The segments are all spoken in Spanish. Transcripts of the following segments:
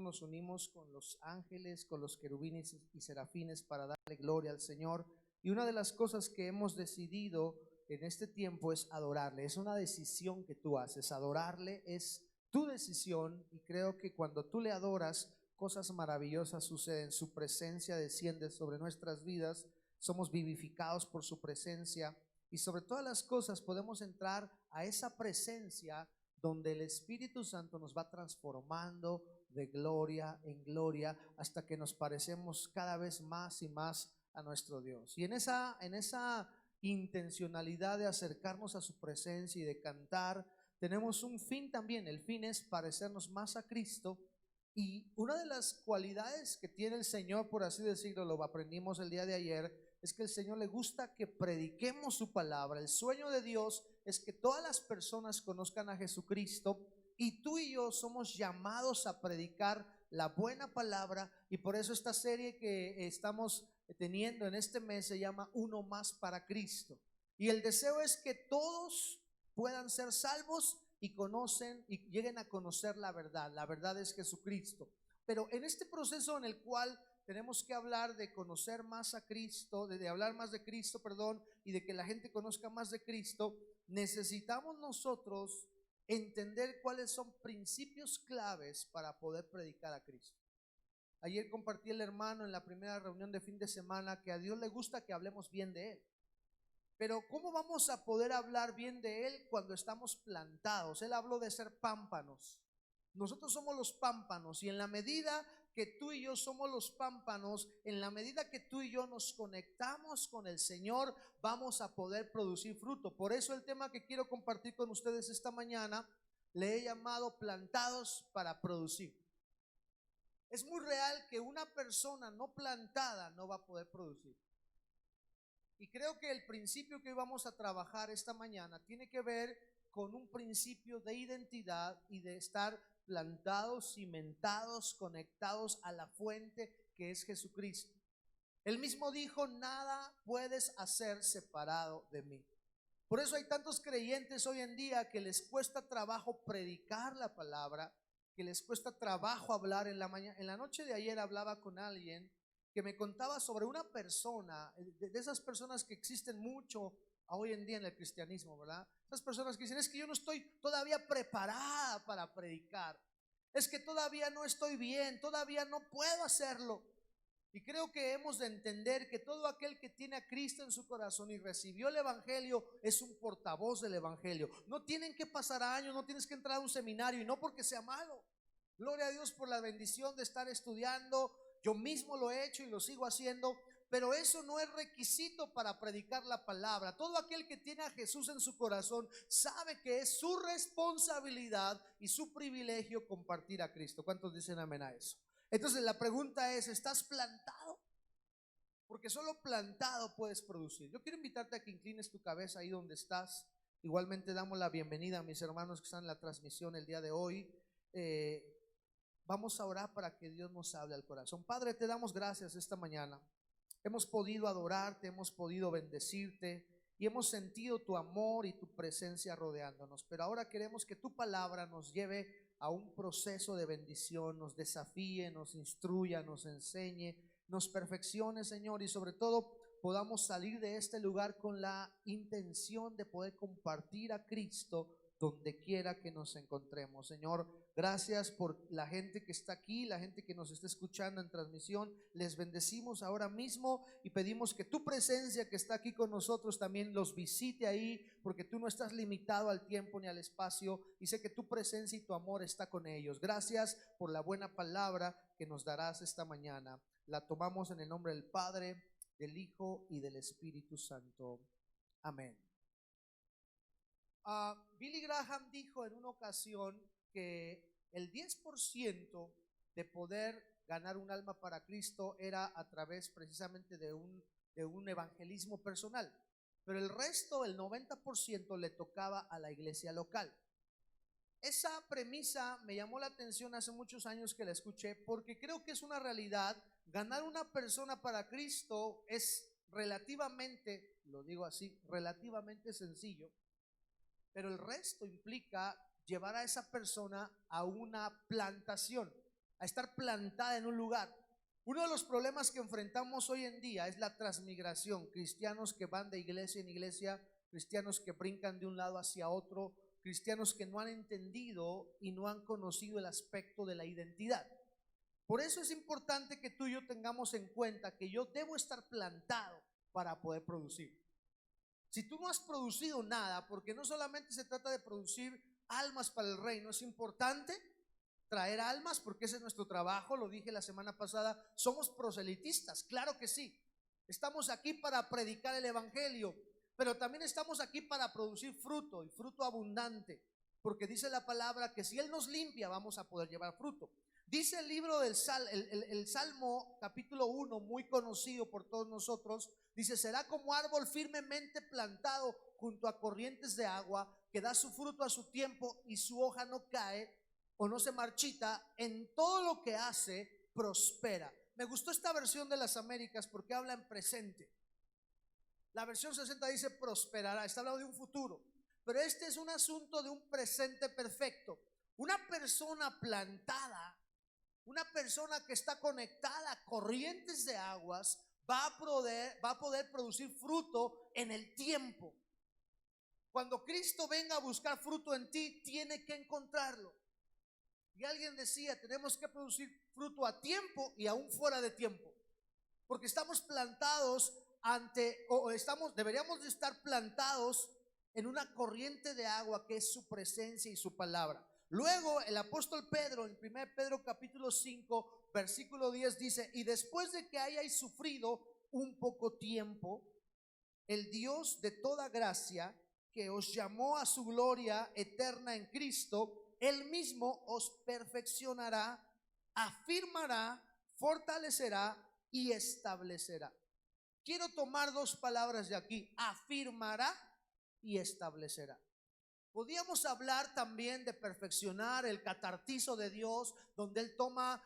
nos unimos con los ángeles, con los querubines y serafines para darle gloria al Señor. Y una de las cosas que hemos decidido en este tiempo es adorarle. Es una decisión que tú haces. Adorarle es tu decisión, y creo que cuando tú le adoras, cosas maravillosas suceden. Su presencia desciende sobre nuestras vidas, somos vivificados por su presencia, y sobre todas las cosas podemos entrar a esa presencia donde el Espíritu Santo nos va transformando de gloria en gloria hasta que nos parecemos cada vez más y más a nuestro Dios. Y en esa intencionalidad de acercarnos a su presencia y de cantar, tenemos un fin también. El fin es parecernos más a Cristo. Y una de las cualidades que tiene el Señor, por así decirlo, lo aprendimos el día de ayer, es que el Señor le gusta que prediquemos su palabra. El sueño de Dios es que todas las personas conozcan a Jesucristo, y tú y yo somos llamados a predicar la buena palabra. Y por eso esta serie que estamos teniendo en este mes se llama Uno Más para Cristo. Y el deseo es que todos puedan ser salvos y conocen y lleguen a conocer la verdad. La verdad es Jesucristo. Pero en este proceso en el cual tenemos que hablar de conocer más a Cristo, de hablar más de Cristo, perdón, y de que la gente conozca más de Cristo, necesitamos nosotros entender cuáles son principios claves para poder predicar a Cristo. Ayer compartí el hermano en la primera reunión de fin de semana que a Dios le gusta que hablemos bien de Él. Pero ¿cómo vamos a poder hablar bien de Él cuando estamos plantados? Él habló de ser pámpanos. Nosotros somos los pámpanos, y en la medida que tú y yo somos los pámpanos, en la medida que tú y yo nos conectamos con el Señor, vamos a poder producir fruto. Por eso el tema que quiero compartir con ustedes esta mañana le he llamado plantados para producir. Es muy real que una persona no plantada no va a poder producir. Y creo que el principio que hoy vamos a trabajar esta mañana tiene que ver con un principio de identidad y de estar plantados, cimentados, conectados a la fuente que es Jesucristo. Él mismo dijo: nada puedes hacer separado de mí. Por eso hay tantos creyentes hoy en día que les cuesta trabajo predicar la palabra, que les cuesta trabajo hablar. En la noche de ayer hablaba con alguien que me contaba sobre una persona, de esas personas que existen mucho hoy en día en el cristianismo, ¿verdad? Esas personas que dicen: es que yo no estoy todavía preparada para predicar, es que todavía no estoy bien, todavía no puedo hacerlo. Y creo que hemos de entender que todo aquel que tiene a Cristo en su corazón y recibió el Evangelio es un portavoz del Evangelio. No tienen que pasar años, no tienes que entrar a un seminario, y no porque sea malo. Gloria a Dios por la bendición de estar estudiando. Yo mismo lo he hecho y lo sigo haciendo, pero eso no es requisito para predicar la palabra. Todo aquel que tiene a Jesús en su corazón sabe que es su responsabilidad y su privilegio compartir a Cristo. ¿Cuántos dicen amén a eso? Entonces la pregunta es: ¿estás plantado? Porque solo plantado puedes producir. Yo quiero invitarte a que inclines tu cabeza ahí donde estás. Igualmente damos la bienvenida a mis hermanos que están en la transmisión el día de hoy. Vamos a orar para que Dios nos hable al corazón. Padre, te damos gracias esta mañana. Hemos podido adorarte, hemos podido bendecirte y hemos sentido tu amor y tu presencia rodeándonos. Pero ahora queremos que tu palabra nos lleve a un proceso de bendición, nos desafíe, nos instruya, nos enseñe, nos perfeccione, Señor, y sobre todo podamos salir de este lugar con la intención de poder compartir a Cristo donde quiera que nos encontremos. Señor, gracias por la gente que está aquí, la gente que nos está escuchando en transmisión. Les bendecimos ahora mismo y pedimos que tu presencia que está aquí con nosotros también los visite ahí, porque tú no estás limitado al tiempo ni al espacio, y sé que tu presencia y tu amor está con ellos. Gracias por la buena palabra que nos darás esta mañana. La tomamos en el nombre del Padre, del Hijo y del Espíritu Santo. Amén. Billy Graham dijo en una ocasión que el 10% de poder ganar un alma para Cristo era a través precisamente de un evangelismo personal, pero el resto, el 90%, le tocaba a la iglesia local. Esa premisa me llamó la atención hace muchos años que la escuché, porque creo que es una realidad. Ganar una persona para Cristo es relativamente, lo digo así, relativamente sencillo, pero el resto implica llevar a esa persona a una plantación. a estar plantada en un lugar. Uno de los problemas que enfrentamos hoy en día es la transmigración, cristianos que van de iglesia en iglesia, cristianos que brincan de un lado hacia otro, cristianos que no han entendido y no han conocido el aspecto de la identidad. Por eso es importante que tú y yo tengamos en cuenta que yo debo estar plantado para poder producir. Si tú no has producido nada, porque no solamente se trata de producir almas para el reino, es importante traer almas porque ese es nuestro trabajo, lo dije la semana pasada, somos proselitistas, claro que sí. Estamos aquí para predicar el evangelio, pero también estamos aquí para producir fruto y fruto abundante, porque dice la palabra que si Él nos limpia vamos a poder llevar fruto. Dice el libro del el Salmo capítulo 1, muy conocido por todos nosotros, dice: será como árbol firmemente plantado junto a corrientes de agua, que da su fruto a su tiempo y su hoja no cae o no se marchita, en todo lo que hace prospera. Me gustó esta versión de las Américas porque habla en presente. La versión 60 dice prosperará, está hablando de un futuro, pero este es un asunto de un presente perfecto. Una persona plantada, una persona que está conectada a corrientes de aguas va a poder producir fruto en el tiempo. Cuando Cristo venga a buscar fruto en ti, tiene que encontrarlo. Y alguien decía, tenemos que producir fruto a tiempo y aún fuera de tiempo, porque estamos plantados deberíamos de estar plantados en una corriente de agua que es su presencia y su palabra. Luego el apóstol Pedro, en 1 Pedro capítulo 5 versículo 10 dice: y después de que hayáis sufrido un poco tiempo, el Dios de toda gracia, que os llamó a su gloria eterna en Cristo, Él mismo os perfeccionará, afirmará, fortalecerá y establecerá. Quiero tomar dos palabras de aquí: afirmará y establecerá. Podríamos hablar también de perfeccionar, el catartizo de Dios, donde Él toma,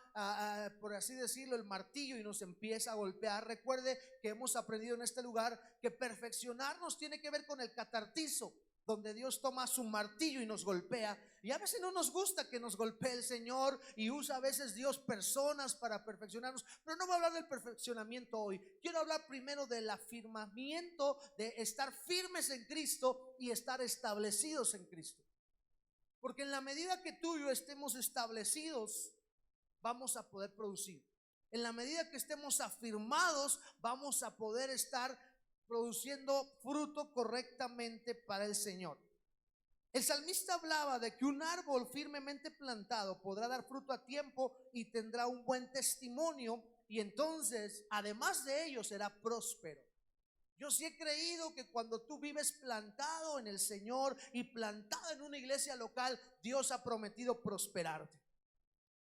por así decirlo, el martillo y nos empieza a golpear. Recuerde que hemos aprendido en este lugar que perfeccionarnos tiene que ver con el catartizo, donde Dios toma su martillo y nos golpea. Y a veces no nos gusta que nos golpee el Señor, y usa a veces Dios personas para perfeccionarnos, pero no voy a hablar del perfeccionamiento hoy. Quiero hablar primero del afirmamiento, de estar firmes en Cristo y estar establecidos en Cristo. Porque en la medida que tú y yo estemos establecidos, vamos a poder producir. En la medida que estemos afirmados, vamos a poder estar produciendo fruto correctamente para el Señor. El salmista hablaba de que un árbol firmemente plantado podrá dar fruto a tiempo y tendrá un buen testimonio, y entonces además de ello será próspero. Yo sí he creído que cuando tú vives plantado en el Señor y plantado en una iglesia local, Dios ha prometido prosperarte.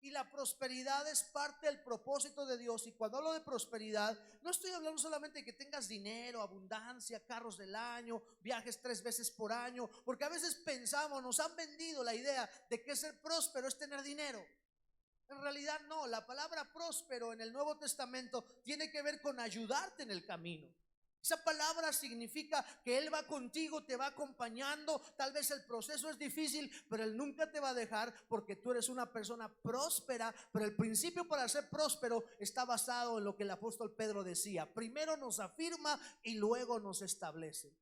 Y la prosperidad es parte del propósito de Dios. Y cuando hablo de prosperidad, no estoy hablando solamente de que tengas dinero, abundancia, carros del año, viajes 3 veces por año, porque a veces pensamos, nos han vendido la idea de que ser próspero es tener dinero. En realidad no, la palabra próspero en el Nuevo Testamento tiene que ver con ayudarte en el camino. Esa palabra significa que Él va contigo, te va acompañando. Tal vez el proceso es difícil, pero Él nunca te va a dejar, porque tú eres una persona próspera. Pero el principio para ser próspero está basado en lo que el apóstol Pedro decía: primero nos afirma y luego nos establece.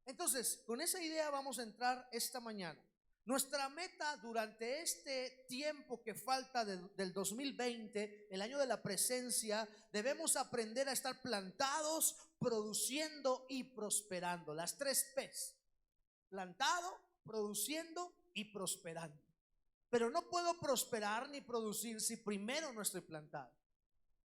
Entonces, con esa idea vamos a entrar esta mañana. Nuestra meta durante este tiempo que falta del 2020, el año de la presencia, debemos aprender a estar plantados, produciendo y prosperando. Las 3 P's: plantado, produciendo y prosperando. Pero no puedo prosperar ni producir si primero no estoy plantado.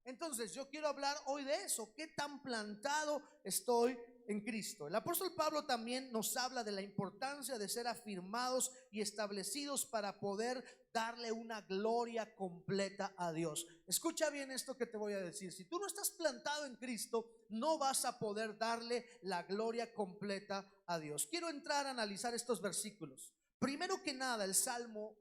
Entonces yo quiero hablar hoy de eso: ¿qué tan plantado estoy en Cristo? El apóstol Pablo también nos habla de la importancia de ser afirmados y establecidos para poder darle una gloria completa a Dios. Escucha bien esto que te voy a decir: si tú no estás plantado en Cristo, no vas a poder darle la gloria completa a Dios. Quiero entrar a analizar estos versículos. Primero que nada, el Salmo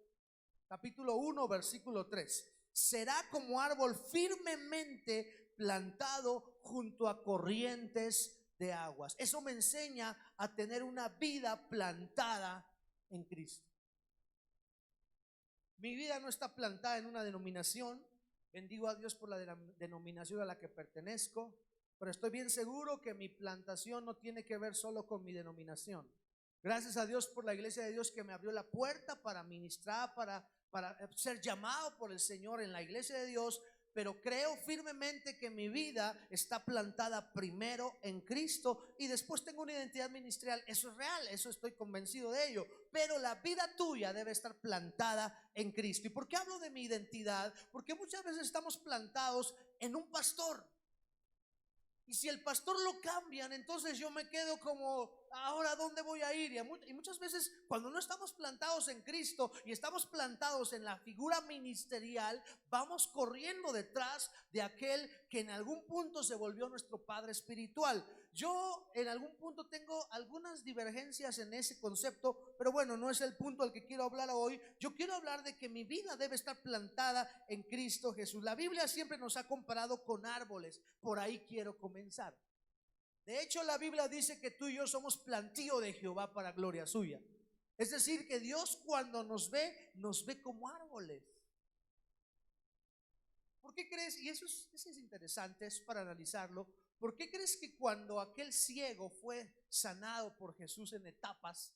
capítulo 1 versículo 3: será como árbol firmemente plantado junto a corrientes de aguas. Eso me enseña a tener una vida plantada en Cristo. Mi vida no está plantada en una denominación. Bendigo a Dios por la denominación a la que pertenezco, pero estoy bien seguro que mi plantación no tiene que ver solo con mi denominación. Gracias a Dios por la iglesia de Dios que me abrió la puerta para ministrar, para ser llamado por el Señor en la iglesia de Dios. Pero creo firmemente que mi vida está plantada primero en Cristo y después tengo una identidad ministerial. Eso es real, eso estoy convencido de ello. Pero la vida tuya debe estar plantada en Cristo. ¿Y por qué hablo de mi identidad? Porque muchas veces estamos plantados en un pastor. Y si el pastor lo cambian, entonces yo me quedo como, ahora ¿dónde voy a ir? Y muchas veces cuando no estamos plantados en Cristo y estamos plantados en la figura ministerial, vamos corriendo detrás de aquel que en algún punto se volvió nuestro padre espiritual. Yo en algún punto tengo algunas divergencias en ese concepto, pero bueno, no es el punto al que quiero hablar hoy. Yo quiero hablar de que mi vida debe estar plantada en Cristo Jesús. La Biblia siempre nos ha comparado con árboles. Por ahí quiero comenzar. De hecho, la Biblia dice que tú y yo somos plantío de Jehová para gloria suya. Es decir, que Dios cuando nos ve como árboles. ¿Por qué crees? Y eso es interesante, es para analizarlo. ¿Por qué crees que cuando aquel ciego fue sanado por Jesús en etapas,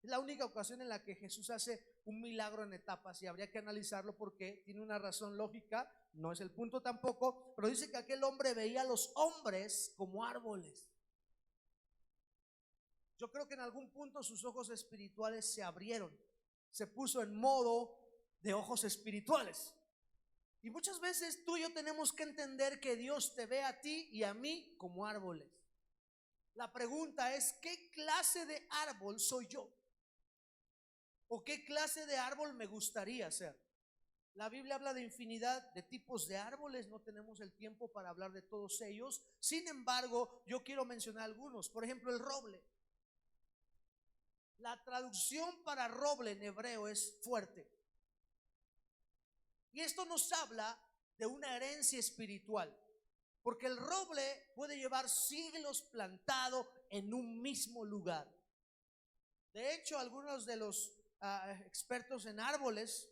es la única ocasión en la que Jesús hace un milagro en etapas? Y habría que analizarlo porque tiene una razón lógica, no es el punto tampoco, pero dice que aquel hombre veía a los hombres como árboles. Yo creo que en algún punto sus ojos espirituales se abrieron, se puso en modo de ojos espirituales. Y muchas veces tú y yo tenemos que entender que Dios te ve a ti y a mí como árboles. La pregunta es, ¿qué clase de árbol soy yo? ¿O qué clase de árbol me gustaría ser? La Biblia habla de infinidad de tipos de árboles, no tenemos el tiempo para hablar de todos ellos. Sin embargo, yo quiero mencionar algunos. Por ejemplo, el roble. La traducción para roble en hebreo es fuerte. Y esto nos habla de una herencia espiritual, porque el roble puede llevar siglos plantado en un mismo lugar. De hecho, algunos de los expertos en árboles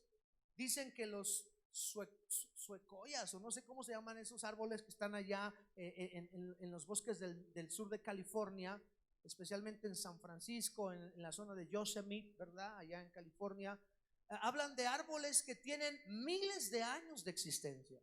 dicen que los suecoyas, o no sé cómo se llaman esos árboles que están allá en los bosques del sur de California, especialmente en San Francisco, en la zona de Yosemite, ¿verdad? Allá en California. Hablan de árboles que tienen miles de años de existencia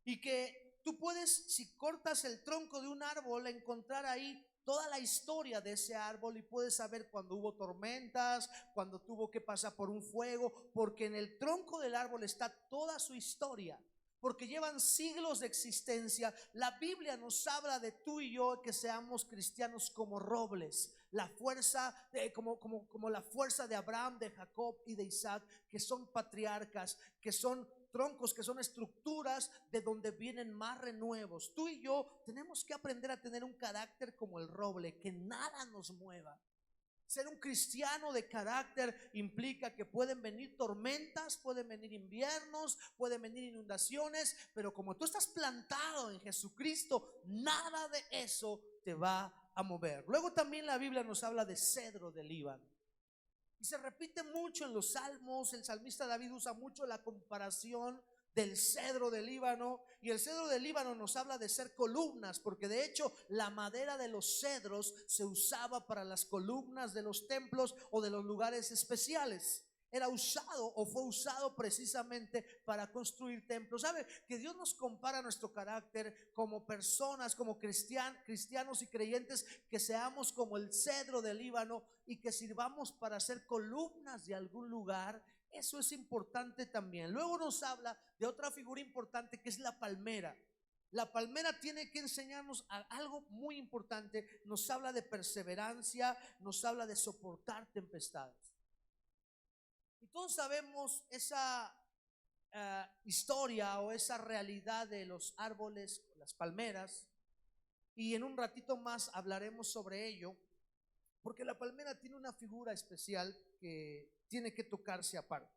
y que tú puedes, si cortas el tronco de un árbol, encontrar ahí toda la historia de ese árbol y puedes saber cuando hubo tormentas, cuando tuvo que pasar por un fuego, porque en el tronco del árbol está toda su historia, porque llevan siglos de existencia. La Biblia nos habla de tú y yo que seamos cristianos como robles, la fuerza como la fuerza de Abraham, de Jacob y de Isaac, que son patriarcas, que son troncos, que son estructuras de donde vienen más renuevos. Tú y yo tenemos que aprender a tener un carácter como el roble, que nada nos mueva. Ser un cristiano de carácter implica que pueden venir tormentas, pueden venir inviernos, pueden venir inundaciones, pero como tú estás plantado en Jesucristo, nada de eso te va a mover. Luego también la Biblia nos habla de cedro del Líbano. Y se repite mucho en los salmos. El salmista David usa mucho la comparación del cedro del Líbano, y el cedro del Líbano nos habla de ser columnas, porque de hecho la madera de los cedros se usaba para las columnas de los templos o de los lugares especiales. Era usado o fue usado precisamente para construir templos. ¿Sabe? Que Dios nos compara nuestro carácter como personas, como cristianos y creyentes, que seamos como el cedro del Líbano y que sirvamos para ser columnas de algún lugar. Eso es importante también. Luego nos habla de otra figura importante que es la palmera. La palmera tiene que enseñarnos algo muy importante. Nos habla de perseverancia, nos habla de soportar tempestades. Y todos sabemos esa historia o esa realidad de los árboles, las palmeras, y en un ratito más hablaremos sobre ello, porque la palmera tiene una figura especial que tiene que tocarse aparte.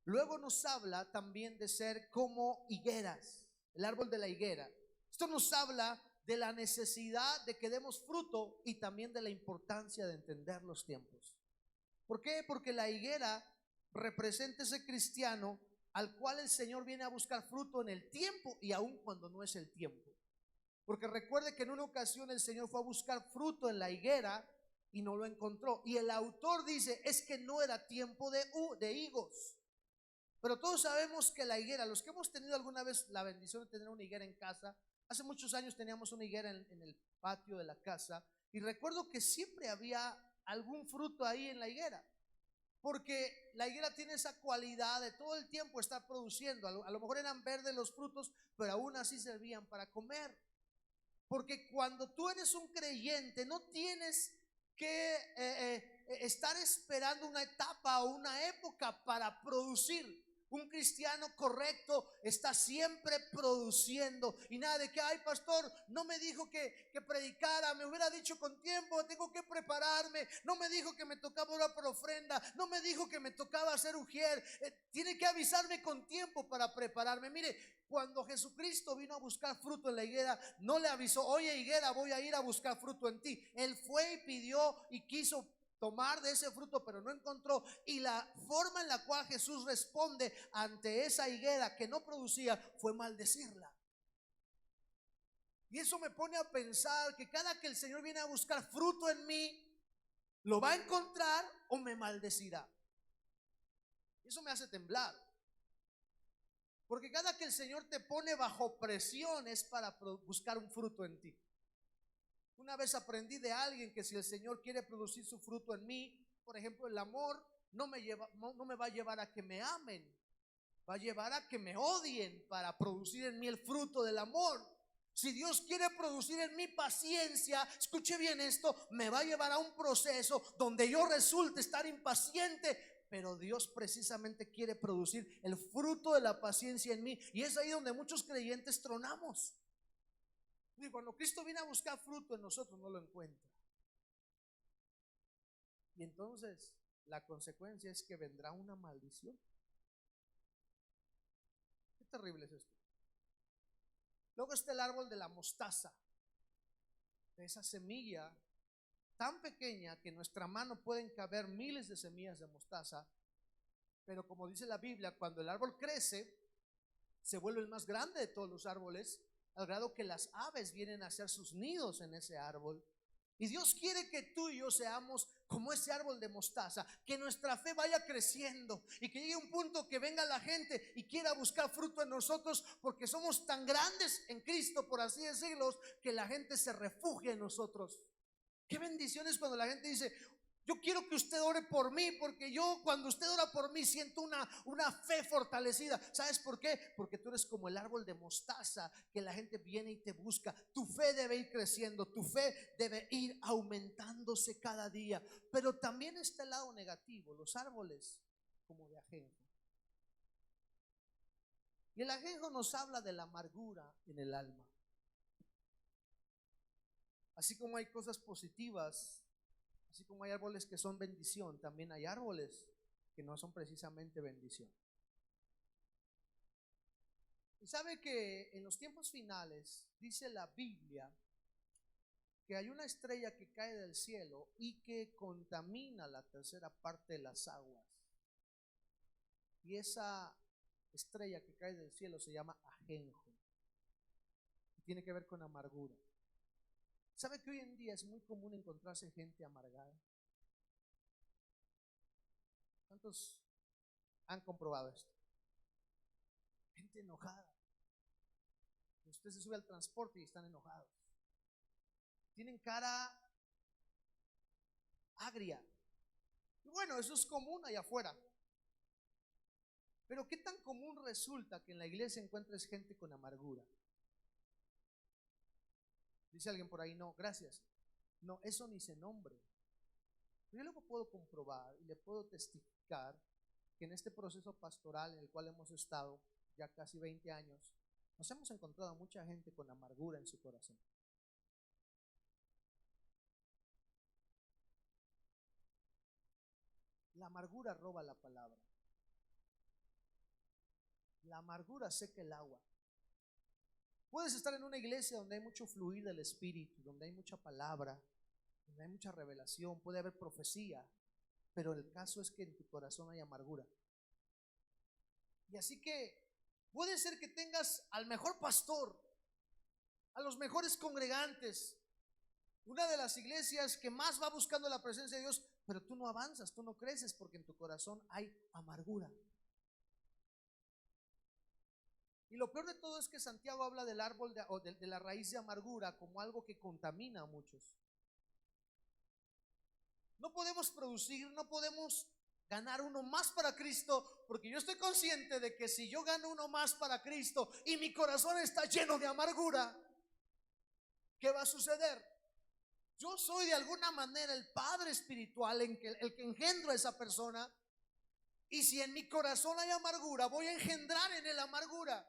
Luego nos habla también de ser como higueras, el árbol de la higuera. Esto nos habla de la necesidad de que demos fruto y también de la importancia de entender los tiempos. ¿Por qué? Porque la higuera representa ese cristiano al cual el Señor viene a buscar fruto en el tiempo y aun cuando no es el tiempo. Porque recuerde que en una ocasión el Señor fue a buscar fruto en la higuera y no lo encontró. Y el autor dice, es que no era tiempo de higos. Pero todos sabemos que la higuera, los que hemos tenido alguna vez la bendición de tener una higuera en casa, hace muchos años teníamos una higuera en el patio de la casa, y recuerdo que siempre había algún fruto ahí en la higuera, porque la higuera tiene esa cualidad de todo el tiempo estar produciendo. A lo mejor eran verdes los frutos, pero aún así servían para comer. Porque cuando tú eres un creyente, no tienes que estar esperando una etapa o una época para producir. Un cristiano correcto está siempre produciendo. Y nada de que, ay pastor, no me dijo que predicara, me hubiera dicho con tiempo, tengo que prepararme. No me dijo que me tocaba orar por ofrenda, no me dijo que me tocaba hacer ujier. Tiene que avisarme con tiempo para prepararme. Mire, cuando Jesucristo vino a buscar fruto en la higuera, no le avisó, oye higuera, voy a ir a buscar fruto en ti. Él fue y pidió y quiso tomar de ese fruto, pero no encontró. Y la forma en la cual Jesús responde ante esa higuera que no producía fue maldecirla. Y eso me pone a pensar que cada que el Señor viene a buscar fruto en mí, lo va a encontrar o me maldecirá. Eso me hace temblar, porque cada que el Señor te pone bajo presión es para buscar un fruto en ti. Una vez aprendí de alguien que si el Señor quiere producir su fruto en mí, por ejemplo el amor, no me va a llevar a que me amen, va a llevar a que me odien para producir en mí el fruto del amor. Si Dios quiere producir en mí paciencia, escuche bien esto, me va a llevar a un proceso donde yo resulte estar impaciente, pero Dios precisamente quiere producir el fruto de la paciencia en mí. Y es ahí donde muchos creyentes tronamos. Y cuando Cristo viene a buscar fruto en nosotros, no lo encuentra. Y entonces la consecuencia es que vendrá una maldición. Qué terrible es esto. Luego está el árbol de la mostaza, de esa semilla tan pequeña que en nuestra mano pueden caber miles de semillas de mostaza. Pero como dice la Biblia, cuando el árbol crece, se vuelve el más grande de todos los árboles, al grado que las aves vienen a hacer sus nidos en ese árbol. Y Dios quiere que tú y yo seamos como ese árbol de mostaza, que nuestra fe vaya creciendo y que llegue un punto que venga la gente y quiera buscar fruto en nosotros, porque somos tan grandes en Cristo, por así decirlo, que la gente se refugia en nosotros. Qué bendiciones cuando la gente dice, yo quiero que usted ore por mí, porque yo cuando usted ora por mí siento una fe fortalecida. ¿Sabes por qué? Porque tú eres como el árbol de mostaza que la gente viene y te busca. Tu fe debe ir creciendo, tu fe debe ir aumentándose cada día. Pero también está el lado negativo, los árboles como de ajenjo. Y el ajenjo nos habla de la amargura en el alma. Así como hay cosas positivas, así como hay árboles que son bendición, también hay árboles que no son precisamente bendición. Y sabe que en los tiempos finales dice la Biblia que hay una estrella que cae del cielo y que contamina la tercera parte de las aguas. Y esa estrella que cae del cielo se llama ajenjo. Y tiene que ver con amargura. ¿Sabe que hoy en día es muy común encontrarse gente amargada? ¿Cuántos han comprobado esto? Gente enojada. Usted se sube al transporte y están enojados. Tienen cara agria. Y bueno, eso es común allá afuera. Pero ¿qué tan común resulta que en la iglesia encuentres gente con amargura? Dice alguien por ahí, no, gracias. No, eso ni se nombre. Yo luego puedo comprobar y le puedo testificar que en este proceso pastoral en el cual hemos estado ya casi 20 años, nos hemos encontrado mucha gente con amargura en su corazón. La amargura roba la palabra. La amargura seca el agua. Puedes estar en una iglesia donde hay mucho fluir del Espíritu, donde hay mucha palabra, donde hay mucha revelación, puede haber profecía, pero el caso es que en tu corazón hay amargura. Y así que puede ser que tengas al mejor pastor, a los mejores congregantes, una de las iglesias que más va buscando la presencia de Dios, pero tú no avanzas, tú no creces porque en tu corazón hay amargura. Y lo peor de todo es que Santiago habla del árbol de la raíz de amargura como algo que contamina a muchos. No podemos producir, no podemos ganar uno más para Cristo, porque yo estoy consciente de que si yo gano uno más para Cristo y mi corazón está lleno de amargura, ¿qué va a suceder? Yo soy de alguna manera el padre espiritual, el que engendro a esa persona, y si en mi corazón hay amargura, voy a engendrar en él amargura.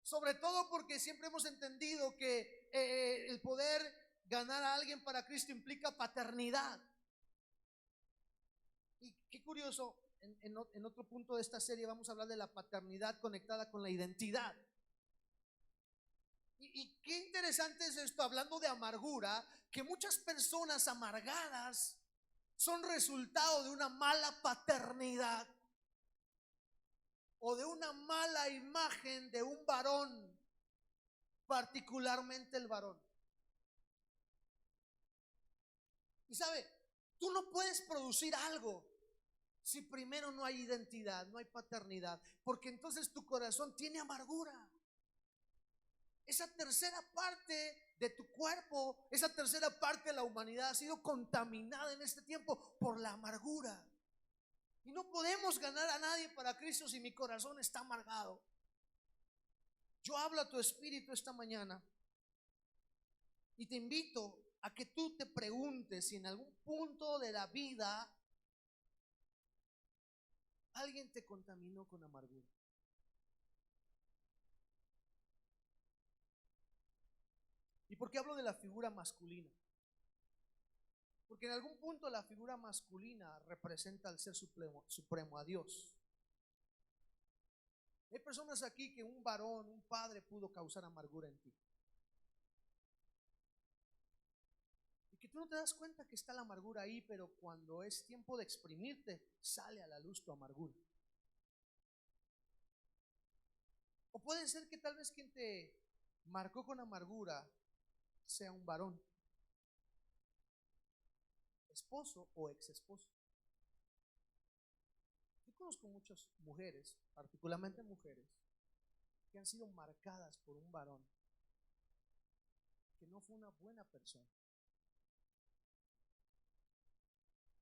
Sobre todo porque siempre hemos entendido que el poder ganar a alguien para Cristo implica paternidad. Y qué curioso, en otro punto de esta serie vamos a hablar de la paternidad conectada con la identidad. Y qué interesante es esto, hablando de amargura, que muchas personas amargadas son resultado de una mala paternidad o de una mala imagen de un varón, particularmente el varón. Y sabe, tú no puedes producir algo si primero no hay identidad, no hay paternidad, porque entonces tu corazón tiene amargura. Esa tercera parte de tu cuerpo, esa tercera parte de la humanidad ha sido contaminada en este tiempo por la amargura. Y no podemos ganar a nadie para Cristo si mi corazón está amargado. Yo hablo a tu espíritu esta mañana y te invito a que tú te preguntes si en algún punto de la vida alguien te contaminó con amargura. ¿Y por qué hablo de la figura masculina? Porque en algún punto la figura masculina representa al ser supremo, a Dios. Hay personas aquí que un varón, un padre pudo causar amargura en ti. Y que tú no te das cuenta que está la amargura ahí, pero cuando es tiempo de exprimirte, sale a la luz tu amargura. O puede ser que tal vez quien te marcó con amargura sea un varón, esposo o ex esposo. Yo conozco muchas mujeres, particularmente mujeres, que han sido marcadas por un varón que no fue una buena persona.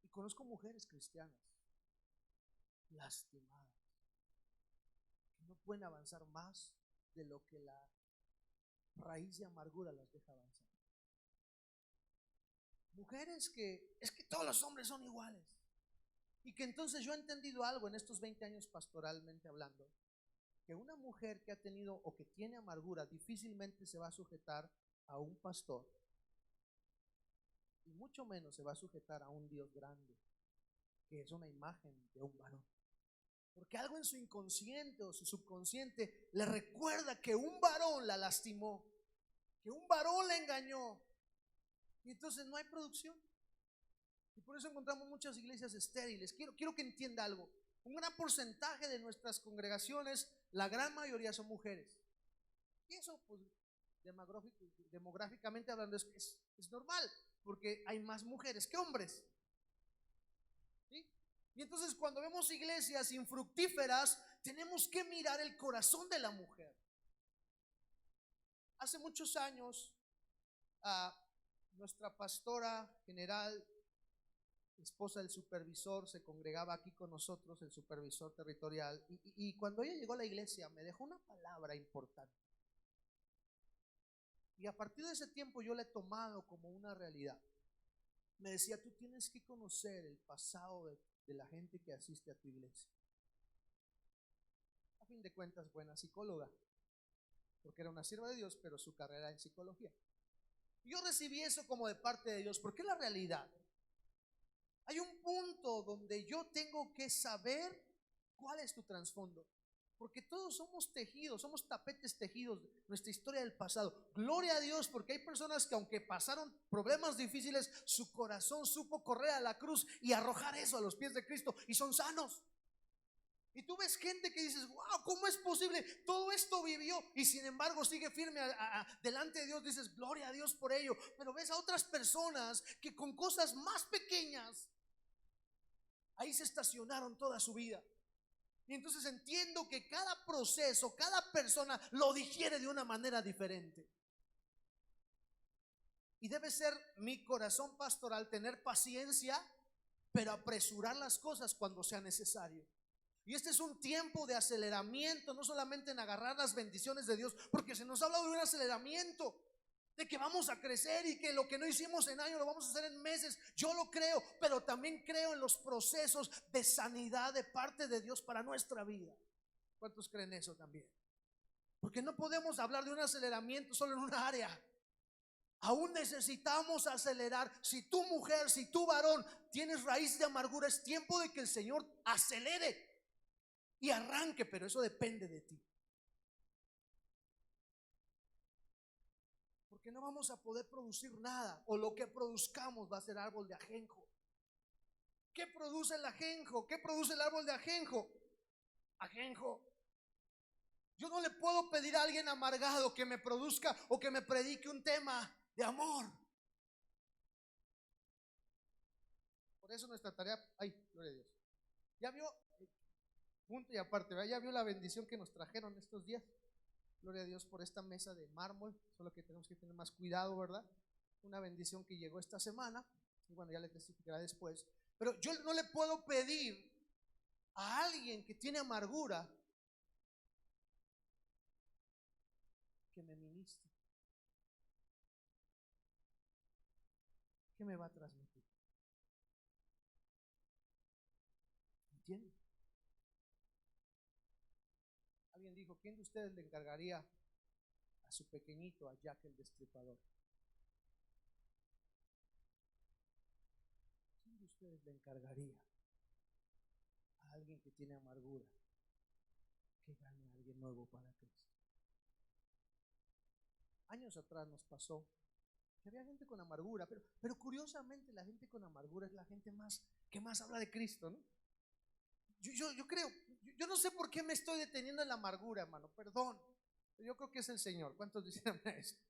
Y conozco mujeres cristianas lastimadas, que no pueden avanzar más de lo que la raíz de amargura las deja avanzar. Mujeres que es que todos los hombres son iguales. Y que entonces yo he entendido algo en estos 20 años pastoralmente hablando, que una mujer que ha tenido o que tiene amargura difícilmente se va a sujetar a un pastor, y mucho menos se va a sujetar a un Dios grande, que es una imagen de un varón. Porque algo en su inconsciente o su subconsciente le recuerda que un varón la lastimó, que un varón la engañó, y entonces no hay producción. Y por eso encontramos muchas iglesias estériles. Quiero que entienda algo. Un gran porcentaje de nuestras congregaciones, la gran mayoría son mujeres. Y eso, pues, demográficamente hablando, es normal, porque hay más mujeres que hombres. ¿Sí? Y entonces cuando vemos iglesias infructíferas, tenemos que mirar el corazón de la mujer. Hace muchos años, nuestra pastora general, esposa del supervisor, se congregaba aquí con nosotros, el supervisor territorial, y cuando ella llegó a la iglesia me dejó una palabra importante. Y a partir de ese tiempo yo la he tomado como una realidad. Me decía, tú tienes que conocer el pasado de la gente que asiste a tu iglesia. A fin de cuentas, buena psicóloga, porque era una sierva de Dios, pero su carrera en psicología. Y yo recibí eso como de parte de Dios, porque es la realidad. Hay un punto donde yo tengo que saber cuál es tu trasfondo, porque todos somos tejidos, somos tapetes tejidos de nuestra historia del pasado. Gloria a Dios, porque hay personas que aunque pasaron problemas difíciles, su corazón supo correr a la cruz y arrojar eso a los pies de Cristo y son sanos. Y tú ves gente que dices, wow, ¿cómo es posible? Todo esto vivió y sin embargo sigue firme delante de Dios. Dices, gloria a Dios por ello. Pero ves a otras personas que con cosas más pequeñas, ahí se estacionaron toda su vida. Y entonces entiendo que cada proceso, cada persona lo digiere de una manera diferente. Y debe ser mi corazón pastoral tener paciencia, pero apresurar las cosas cuando sea necesario. Y este es un tiempo de aceleramiento, no solamente en agarrar las bendiciones de Dios, porque se nos ha hablado de un aceleramiento, de que vamos a crecer y que lo que no hicimos en años lo vamos a hacer en meses. Yo lo creo, pero también creo en los procesos de sanidad de parte de Dios para nuestra vida. ¿Cuántos creen eso también? Porque no podemos hablar de un aceleramiento solo en una área. Aún necesitamos acelerar. Si tú mujer, si tú varón tienes raíz de amargura, es tiempo de que el Señor acelere y arranque, pero eso depende de ti. Porque no vamos a poder producir nada, o lo que produzcamos va a ser árbol de ajenjo. ¿Qué produce el ajenjo? ¿Qué produce el árbol de ajenjo? Ajenjo. Yo no le puedo pedir a alguien amargado que me produzca o que me predique un tema de amor. Por eso nuestra tarea, ay, gloria a Dios. Ya vio, punto y aparte, ¿verdad? Ya vio la bendición que nos trajeron estos días. Gloria a Dios por esta mesa de mármol. Solo que tenemos que tener más cuidado, ¿verdad? Una bendición que llegó esta semana. Y bueno, ya le testificaré después. Pero yo no le puedo pedir a alguien que tiene amargura que me ministre. ¿Qué me va a transmitir? ¿Entienden? Alguien dijo, ¿quién de ustedes le encargaría a su pequeñito, a Jack el Destripador? ¿Quién de ustedes le encargaría a alguien que tiene amargura que gane a alguien nuevo para Cristo? Años atrás nos pasó que había gente con amargura, pero curiosamente la gente con amargura es la gente que más habla de Cristo, ¿no? Yo creo, yo no sé por qué me estoy deteniendo en la amargura, hermano, perdón. Yo creo que es el Señor. ¿Cuántos dicen esto?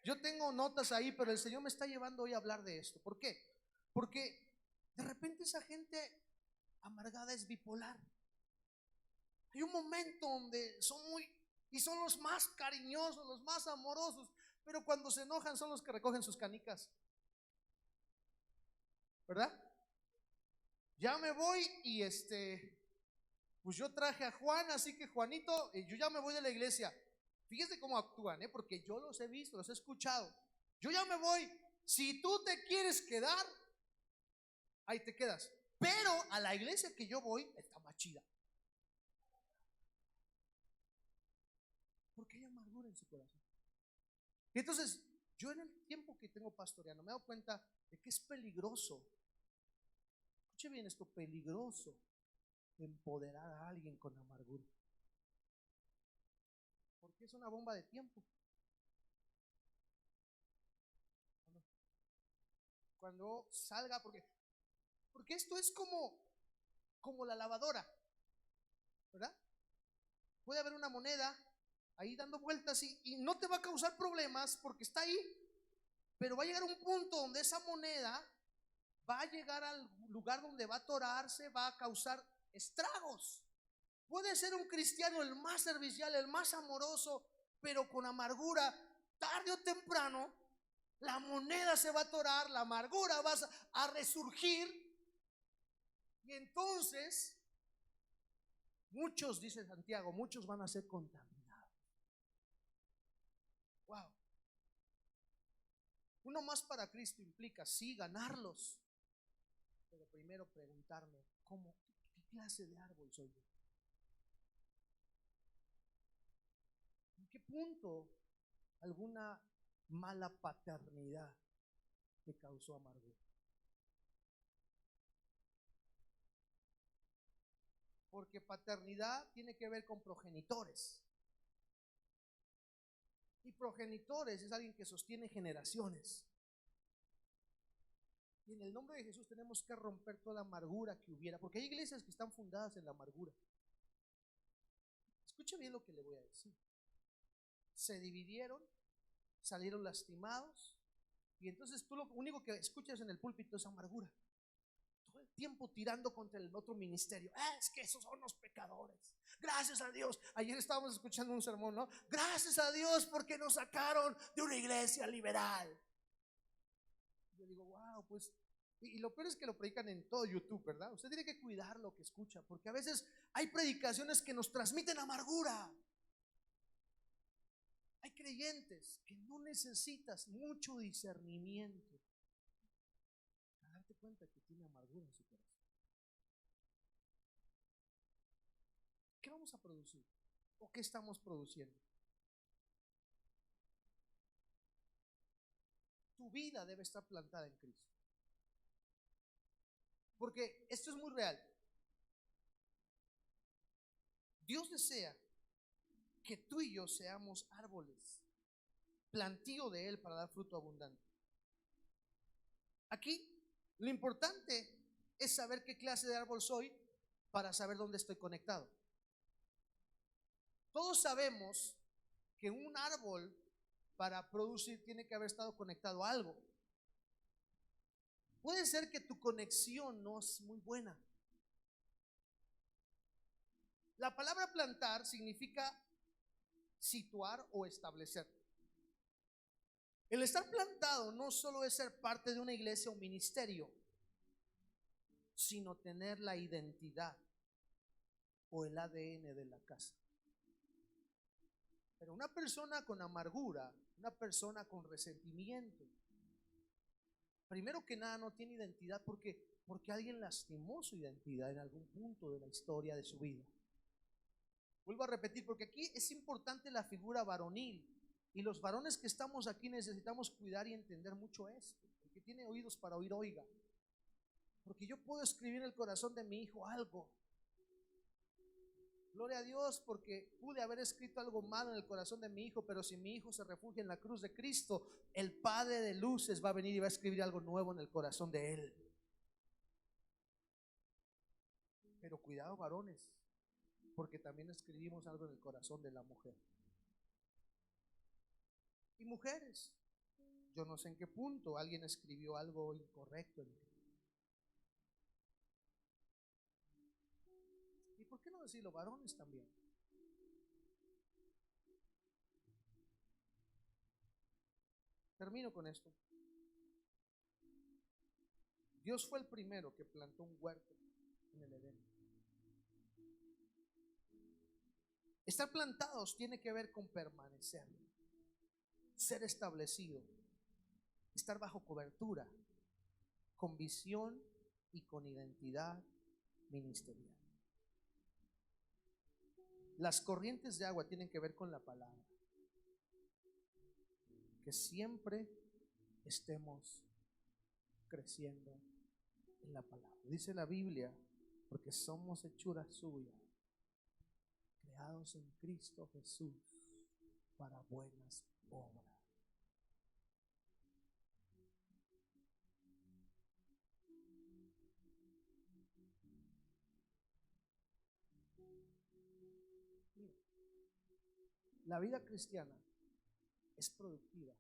Yo tengo notas ahí, pero el Señor me está llevando hoy a hablar de esto. ¿Por qué? Porque de repente esa gente amargada es bipolar. Hay un momento donde son los más cariñosos, los más amorosos, pero cuando se enojan son los que recogen sus canicas, ¿verdad? Ya me voy y pues yo traje a Juan, así que Juanito, yo ya me voy de la iglesia. Fíjese cómo actúan, porque yo los he visto, los he escuchado. Yo ya me voy. Si tú te quieres quedar, ahí te quedas. Pero a la iglesia que yo voy está más chida. Porque hay amargura en su corazón. Y entonces, yo en el tiempo que tengo pastoreando me he dado cuenta de que es peligroso. Escuche bien esto, peligroso empoderar a alguien con amargura. Porque es una bomba de tiempo. Cuando salga, porque esto es como la lavadora, ¿verdad? Puede haber una moneda ahí dando vueltas y no te va a causar problemas porque está ahí, pero va a llegar un punto donde esa moneda va a llegar al lugar donde va a atorarse, va a causar estragos. Puede ser un cristiano el más servicial, el más amoroso, pero con amargura, tarde o temprano la moneda se va a atorar, la amargura va a resurgir y entonces muchos, dice Santiago, muchos van a ser contaminados. Wow. Uno más para Cristo implica sí ganarlos, pero primero preguntarme qué clase de árbol soy yo. ¿En qué punto alguna mala paternidad te causó amargura? Porque paternidad tiene que ver con progenitores. Y progenitores es alguien que sostiene generaciones. Y en el nombre de Jesús tenemos que romper toda amargura que hubiera, porque hay iglesias que están fundadas en la amargura. Escuche bien lo que le voy a decir. Se dividieron, salieron lastimados, y entonces tú lo único que escuchas en el púlpito es amargura. Todo el tiempo tirando contra el otro ministerio. Es que esos son los pecadores. Gracias a Dios. Ayer estábamos escuchando un sermón, ¿no? Gracias a Dios porque nos sacaron de una iglesia liberal. Yo digo, wow, pues. Y lo peor es que lo predican en todo YouTube, ¿verdad? Usted tiene que cuidar lo que escucha, porque a veces hay predicaciones que nos transmiten amargura. Hay creyentes que no necesitas mucho discernimiento para darte cuenta que tiene amargura en su corazón. ¿Qué vamos a producir? ¿O qué estamos produciendo? Tu vida debe estar plantada en Cristo. Porque esto es muy real. Dios desea que tú y yo seamos árboles, plantío de Él para dar fruto abundante. Aquí lo importante es saber qué clase de árbol soy para saber dónde estoy conectado. Todos sabemos que un árbol para producir tiene que haber estado conectado a algo. Puede ser que tu conexión no es muy buena. La palabra plantar significa situar o establecer. El estar plantado no solo es ser parte de una iglesia o ministerio, sino tener la identidad o el ADN de la casa. Pero una persona con amargura, una persona con resentimiento, primero que nada no tiene identidad porque alguien lastimó su identidad en algún punto de la historia de su vida. Vuelvo a repetir, porque aquí es importante la figura varonil, y los varones que estamos aquí necesitamos cuidar y entender mucho esto. El que tiene oídos para oír, oiga. Porque yo puedo escribir en el corazón de mi hijo algo. Gloria a Dios, porque pude haber escrito algo malo en el corazón de mi hijo, pero si mi hijo se refugia en la cruz de Cristo, el Padre de luces va a venir y va a escribir algo nuevo en el corazón de él. Pero cuidado, varones, porque también escribimos algo en el corazón de la mujer. Y mujeres, yo no sé en qué punto alguien escribió algo incorrecto en ti. ¿Y por qué no decirlo, varones también? Termino con esto. Dios fue el primero que plantó un huerto en el Edén. Estar plantados tiene que ver con permanecer, ser establecido, estar bajo cobertura, con visión y con identidad ministerial. Las corrientes de agua tienen que ver con la palabra. Que siempre estemos creciendo en la palabra. Dice la Biblia, porque somos hechuras suyas, creados en Cristo Jesús para buenas obras. La vida cristiana es productiva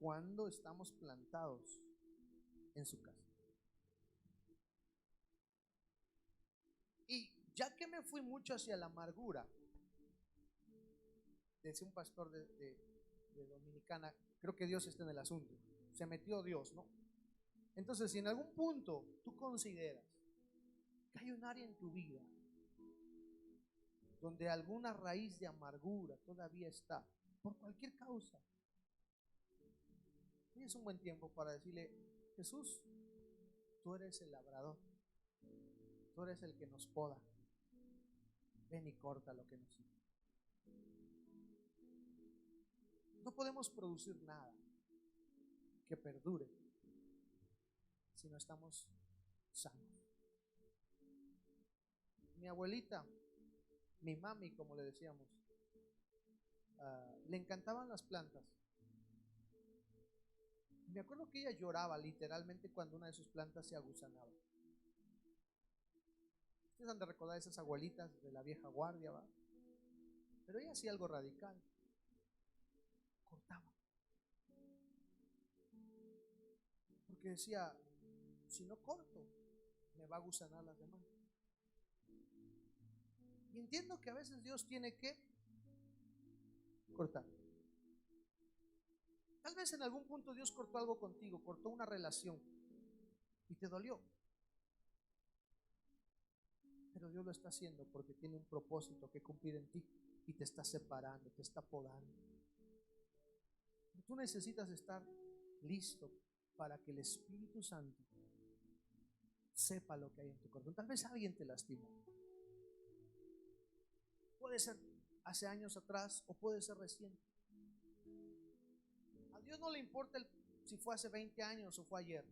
cuando estamos plantados en su casa. Y ya que me fui mucho hacia la amargura, decía un pastor de Dominicana, creo que Dios está en el asunto. Se metió Dios, ¿no? Entonces, si en algún punto tú consideras que hay un área en tu vida donde alguna raíz de amargura todavía está, por cualquier causa, hoy es un buen tiempo para decirle: Jesús, tú eres el labrador, tú eres el que nos poda, ven y corta lo que nos sirve. No podemos producir nada que perdure si no estamos sanos. Mi abuelita, mi mami, como le decíamos, le encantaban las plantas. Me acuerdo que ella lloraba literalmente cuando una de sus plantas se agusanaba. Ustedes han de recordar esas abuelitas de la vieja guardia, ¿va? Pero ella hacía algo radical. Cortaba. Porque decía, si no corto, me va a gusanar las demás. Y entiendo que a veces Dios tiene que cortar. Tal vez en algún punto Dios cortó algo contigo, cortó una relación y te dolió. Pero Dios lo está haciendo porque tiene un propósito que cumplir en ti y te está separando, te está podando. Tú necesitas estar listo para que el Espíritu Santo sepa lo que hay en tu corazón. Tal vez alguien te lastimó. Puede ser hace años atrás o puede ser reciente. A Dios no le importa si fue hace 20 años o fue ayer.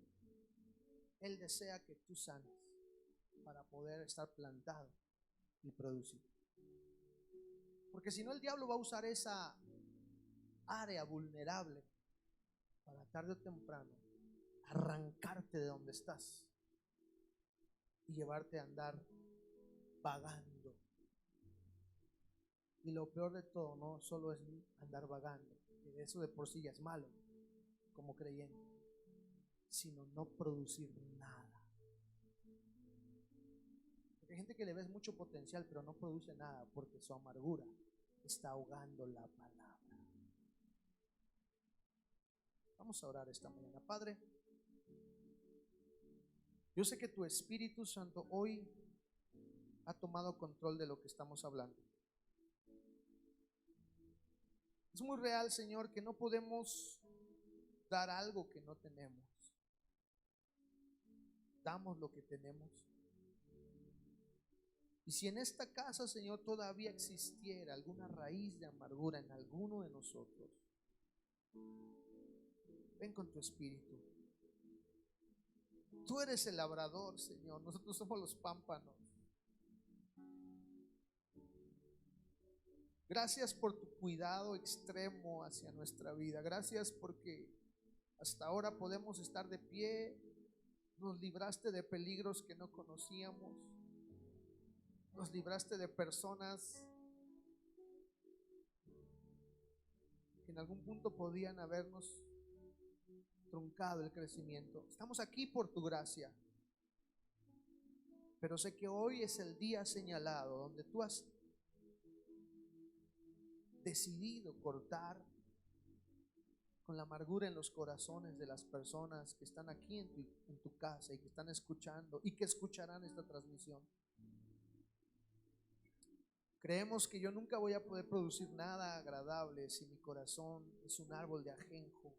Él desea que tú sanes para poder estar plantado y producir. Porque si no, el diablo va a usar esa área vulnerable para tarde o temprano arrancarte de donde estás y llevarte a andar vagando. Y lo peor de todo, no solo es andar vagando, que eso de por sí ya es malo como creyente, sino no producir nada. Porque hay gente que le ves mucho potencial pero no produce nada porque su amargura está ahogando la palabra. Vamos a orar esta mañana. Padre, yo sé que tu Espíritu Santo hoy ha tomado control de lo que estamos hablando. Es muy real, Señor, que no podemos dar algo que no tenemos. Damos lo que tenemos. Y si en esta casa, Señor, todavía existiera alguna raíz de amargura en alguno de nosotros, ven con tu Espíritu. Tú eres el labrador, Señor. Nosotros somos los pámpanos. Gracias por tu cuidado extremo hacia nuestra vida. Gracias porque hasta ahora podemos estar de pie. Nos libraste de peligros que no conocíamos. Nos libraste de personas que en algún punto podían habernos truncado el crecimiento. Estamos aquí por tu gracia. Pero sé que hoy es el día señalado donde tú has decidido cortar con la amargura en los corazones de las personas que están aquí en tu casa y que están escuchando y que escucharán esta transmisión. Creemos que yo nunca voy a poder producir nada agradable si mi corazón es un árbol de ajenjo.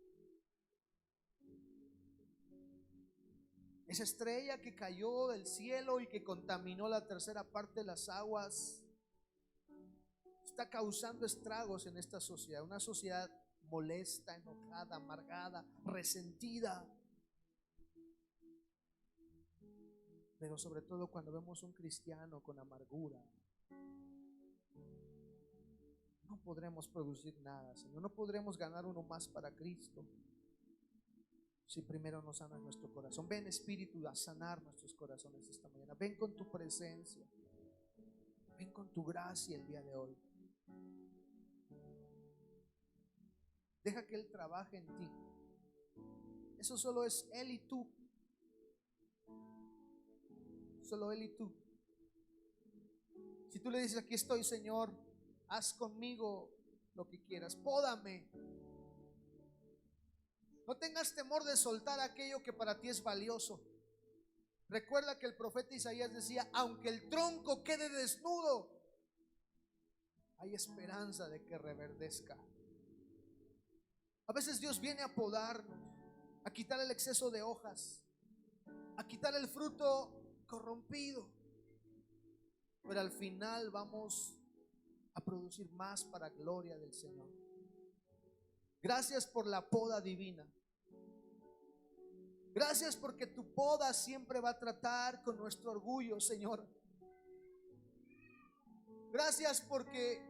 Esa estrella que cayó del cielo y que contaminó la tercera parte de las aguas está causando estragos en esta sociedad. Una sociedad molesta, enojada, amargada, resentida. Pero sobre todo cuando vemos un cristiano con amargura, no podremos producir nada, Señor. No podremos ganar uno más para Cristo si primero no sanas nuestro corazón. Ven, Espíritu, a sanar nuestros corazones esta mañana. Ven con tu presencia. Ven con tu gracia el día de hoy. Deja que Él trabaje en ti. Eso solo es Él y tú. Solo Él y tú. Si tú le dices, aquí estoy, Señor, haz conmigo lo que quieras, pódame. No tengas temor de soltar aquello que para ti es valioso. Recuerda que el profeta Isaías decía, aunque el tronco quede desnudo, hay esperanza de que reverdezca. A veces Dios viene a podarnos, a quitar el exceso de hojas, a quitar el fruto corrompido, pero al final vamos a producir más para gloria del Señor. Gracias por la poda divina. Gracias porque tu poda siempre va a tratar con nuestro orgullo, Señor. Gracias porque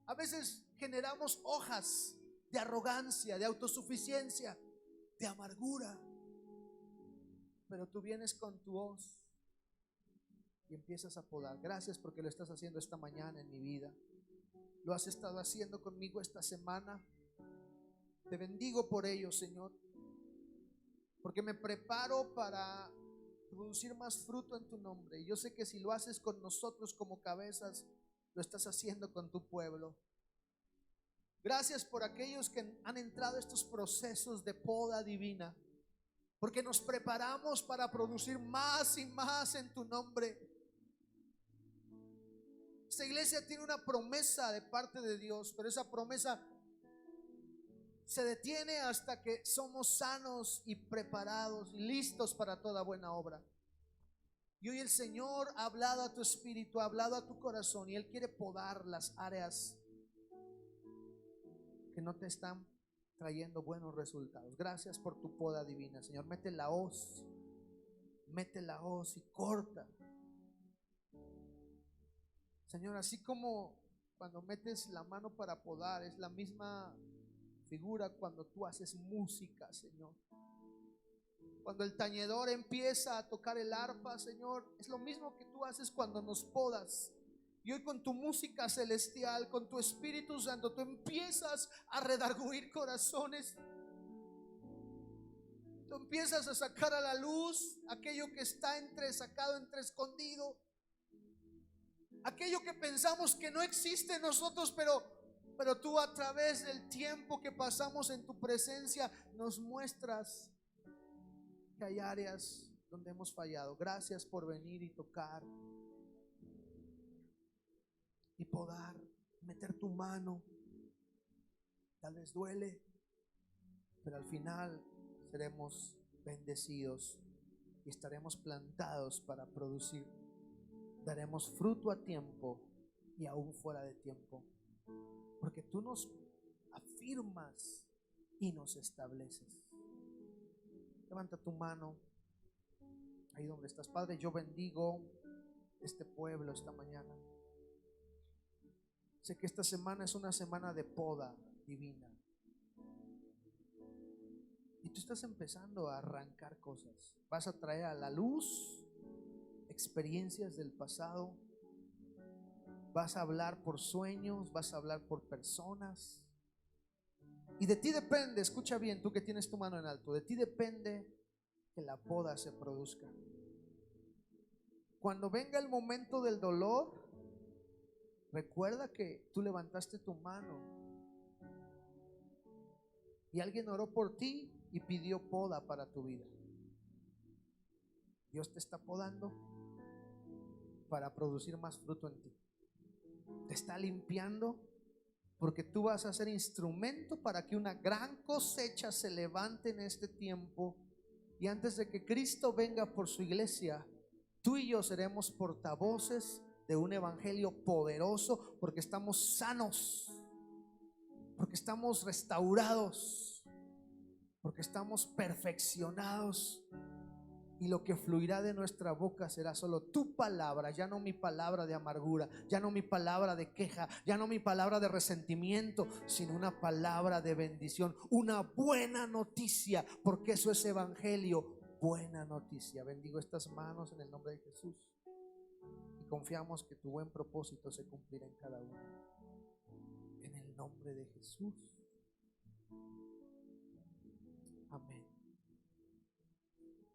a veces generamos hojas de arrogancia, de autosuficiencia, de amargura. Pero tú vienes con tu hoz y empiezas a podar. Gracias porque lo estás haciendo esta mañana en mi vida. Lo has estado haciendo conmigo esta semana. Te bendigo por ello, Señor, porque me preparo para producir más fruto en tu nombre. Y yo sé que si lo haces con nosotros como cabezas, lo estás haciendo con tu pueblo. Gracias por aquellos que han entrado a estos procesos de poda divina, porque nos preparamos para producir más y más en tu nombre. Esta iglesia tiene una promesa de parte de Dios, pero esa promesa se detiene hasta que somos sanos y preparados y listos para toda buena obra. Y hoy el Señor ha hablado a tu espíritu, ha hablado a tu corazón, y Él quiere podar las áreas que no te están trayendo buenos resultados. Gracias por tu poda divina, Señor. Mete la hoz y corta, Señor, así como cuando metes la mano para podar, es la misma figura cuando tú haces música, Señor. Cuando el tañedor empieza a tocar el arpa, Señor, es lo mismo que tú haces cuando nos podas. Y hoy con tu música celestial, con tu Espíritu Santo, tú empiezas a redarguir corazones. Tú empiezas a sacar a la luz aquello que está sacado entre escondido. Aquello que pensamos que no existe en nosotros, pero tú, a través del tiempo que pasamos en tu presencia, nos muestras que hay áreas donde hemos fallado. Gracias por venir y tocar y podar, meter tu mano. Tal vez duele, pero al final seremos bendecidos y estaremos plantados para producir. Daremos fruto a tiempo y aún fuera de tiempo, porque tú nos afirmas y nos estableces. Levanta tu mano ahí donde estás. Padre, yo bendigo este pueblo esta mañana. Sé que esta semana es una semana de poda divina, y tú estás empezando a arrancar cosas. Vas a traer a la luz experiencias del pasado. Vas a hablar por sueños, vas a hablar por personas. Y de ti depende, escucha bien, tú que tienes tu mano en alto, de ti depende que la poda se produzca. Cuando venga el momento del dolor, recuerda que tú levantaste tu mano y alguien oró por ti y pidió poda para tu vida. Dios te está podando para producir más fruto en ti. Te está limpiando porque tú vas a ser instrumento para que una gran cosecha se levante en este tiempo. Y antes de que Cristo venga por su iglesia, tú y yo seremos portavoces de un evangelio poderoso, porque estamos sanos, porque estamos restaurados, porque estamos perfeccionados. Y lo que fluirá de nuestra boca será solo tu palabra, ya no mi palabra de amargura, ya no mi palabra de queja, ya no mi palabra de resentimiento, sino una palabra de bendición, una buena noticia, porque eso es evangelio, buena noticia. Bendigo estas manos en el nombre de Jesús y confiamos que tu buen propósito se cumplirá en cada uno. En el nombre de Jesús. Amén.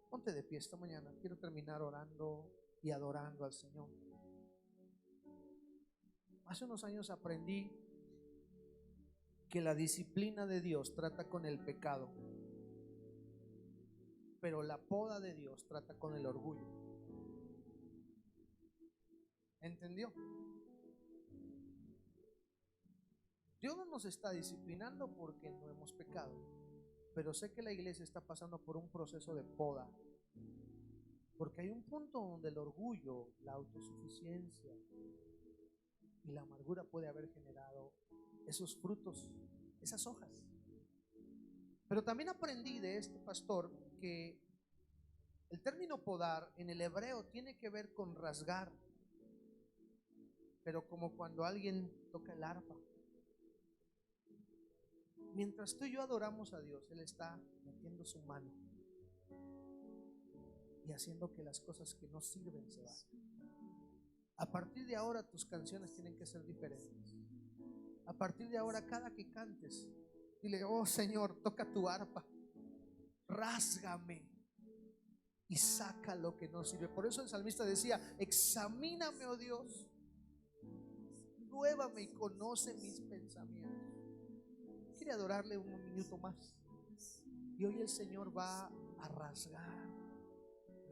Ponte de pie esta mañana. Quiero terminar orando y adorando al Señor. Hace unos años aprendí que la disciplina de Dios trata con el pecado, pero la poda de Dios trata con el orgullo. ¿Entendió? Dios no nos está disciplinando porque no hemos pecado, pero sé que la iglesia está pasando por un proceso de poda, porque hay un punto donde el orgullo, la autosuficiencia y la amargura puede haber generado esos frutos, esas hojas. Pero también aprendí de este pastor que el término podar en el hebreo tiene que ver con rasgar, pero como cuando alguien toca el arpa. Mientras tú y yo adoramos a Dios, Él está metiendo su mano y haciendo que las cosas que no sirven se vayan. A partir de ahora tus canciones tienen que ser diferentes. A partir de ahora, cada que cantes, dile: oh Señor, toca tu arpa, rásgame y saca lo que no sirve. Por eso el salmista decía: examíname, oh Dios, pruébame y conoce mis pensamientos. Quiere adorarle un minuto más, y hoy el Señor va a rasgar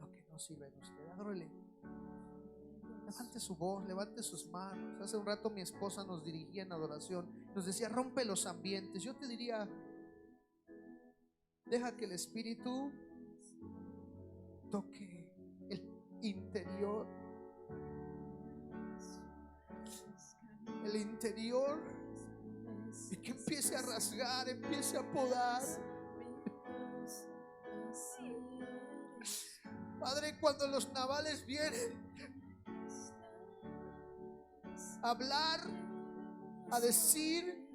lo que no sirve en usted. Adórele. Levante su voz, levante sus manos. Hace un rato mi esposa nos dirigía en adoración, nos decía: rompe los ambientes. Yo te diría: deja que el Espíritu toque el interior, y que empiece a rasgar, empiece a podar. Padre, cuando los navales vienen a hablar, a decir,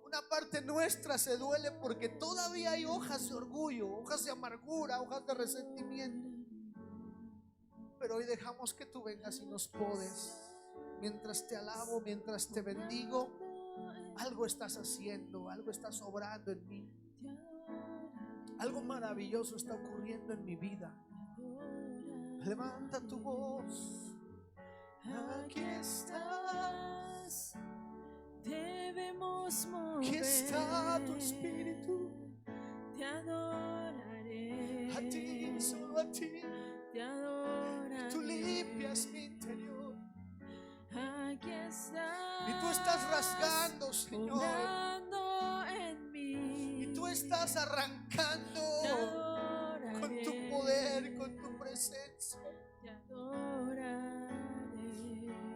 una parte nuestra se duele porque todavía hay hojas de orgullo, hojas de amargura, hojas de resentimiento. Pero hoy dejamos que tú vengas y nos podes. Mientras te alabo, mientras te bendigo, algo estás haciendo, algo estás obrando en mí. Algo maravilloso está ocurriendo en mi vida. Levanta tu voz. Aquí estás, debemos mover. aquí está tu espíritu. Te adoraré, A ti, solo a ti. te adoraré. Tú limpias mi interior. Aquí estás, Y tú estás rasgando, Señor. obrando en mí. Y tú estás arrancando Te adoraré, con tu poder, con tu presencia. te adoraré.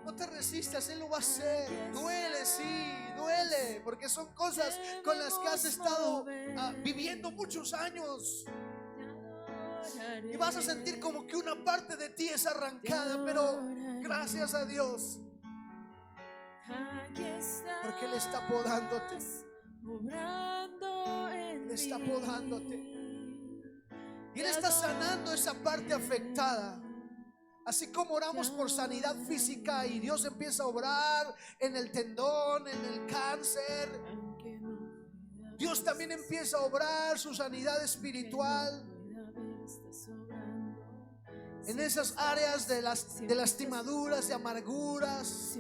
No te resistas, Él lo va a hacer. Duele, sí, duele, porque son cosas con las que has estado viviendo muchos años. Y vas a sentir como que una parte de ti es arrancada, pero gracias a Dios, porque Él está podándote. Él está podándote. Y Él está sanando esa parte afectada. Así como oramos por sanidad física y Dios empieza a obrar en el tendón, en el cáncer, Dios también empieza a obrar su sanidad espiritual en esas áreas de lastimaduras, de amarguras,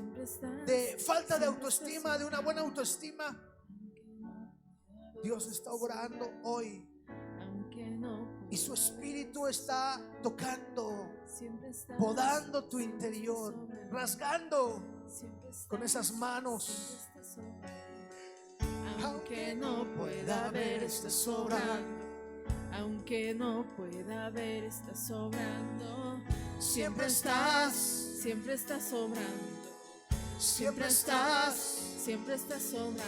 de falta de autoestima, de una buena autoestima. Dios está obrando hoy y su espíritu está tocando, podando tu interior, rasgando con esas manos. Aunque no pueda ver, está sobrando. Aunque no pueda ver, está sobrando. Siempre estás, siempre estás sobrando. siempre estás. Siempre estás sobrando.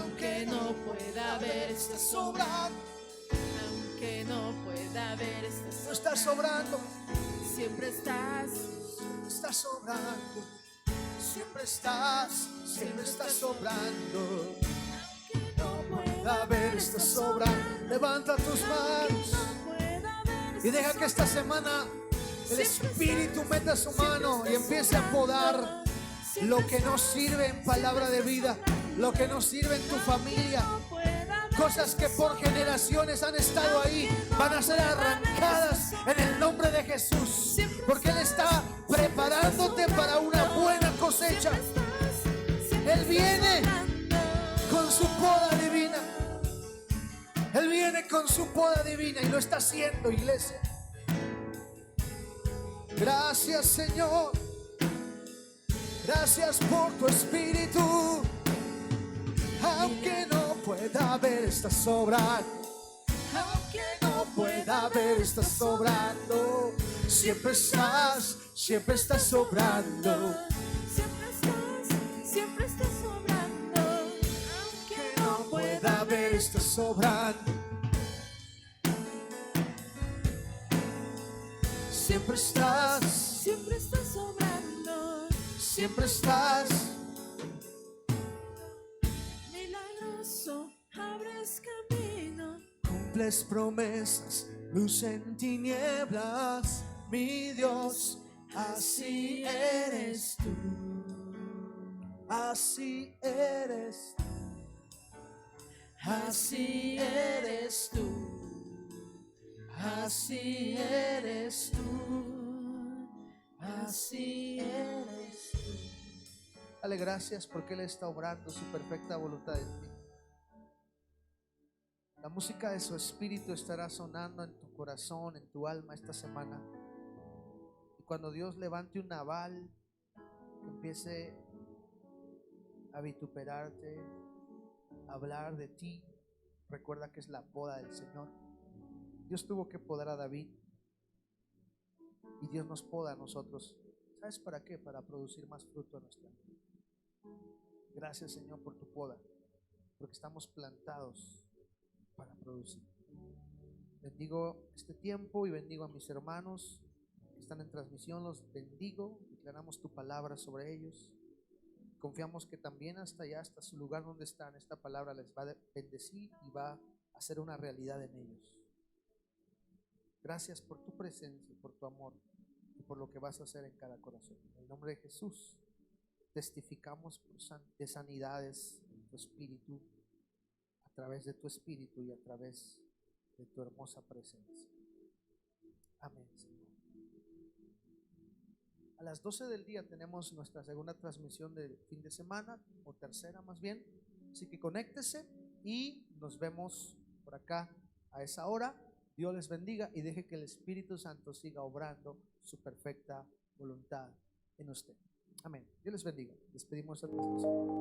Aunque no pueda ver, Estás sobrando. aunque no pueda ver, Tú estás sobrando. siempre estás. Estás sobrando. Siempre estás sobrando. No A ver, estás sobrando. Levanta tus manos y deja que esta semana el Espíritu meta su mano y empiece a podar lo que no sirve en palabra de vida, lo que no sirve en tu familia. Cosas que por generaciones han estado ahí van a ser arrancadas en el nombre de Jesús, porque Él está preparándote para una buena cosecha. Él viene con su poda divina. Él viene con su poda divina y lo está haciendo, iglesia. Gracias, Señor. Gracias por tu espíritu. Aunque no pueda ver, estás sobrando. Aunque no pueda ver, estás sobrando. Siempre estás sobrando. Siempre estás sobrando. Aunque no Pueda ver, estás sobrando. Siempre estás sobrando. siempre estás. Milagroso, abres camino. Cumples promesas, luz en tinieblas, mi Dios. Así eres tú. Así eres tú. Así eres tú. Así eres tú. Así eres tú. Dale gracias porque Él está obrando su perfecta voluntad en ti. La música de su espíritu estará sonando en tu corazón, en tu alma esta semana. Y cuando Dios levante un naval que empiece a vituperarte, a hablar de ti, recuerda que es la poda del Señor. Dios tuvo que podar a David y Dios nos poda a nosotros. ¿Sabes para qué? Para producir más fruto en nuestra vida. Gracias, Señor, por tu poda, porque estamos plantados para producir. Bendigo este tiempo y bendigo a mis hermanos que están en transmisión, los bendigo, declaramos tu palabra sobre ellos. Confiamos que también hasta allá, hasta su lugar donde están, esta palabra les va a bendecir y va a hacer una realidad en ellos. Gracias por tu presencia, por tu amor y por lo que vas a hacer en cada corazón. En el nombre de Jesús testificamos de sanidades en tu espíritu, a través de tu espíritu y a través de tu hermosa presencia. Amén, Señor. A las 12 del día tenemos nuestra segunda transmisión de fin de semana, o tercera más bien. Así que conéctese y nos vemos por acá a esa hora. Dios les bendiga y deje que el Espíritu Santo siga obrando su perfecta voluntad en usted. Amén. Dios les bendiga. Despedimos esta transmisión.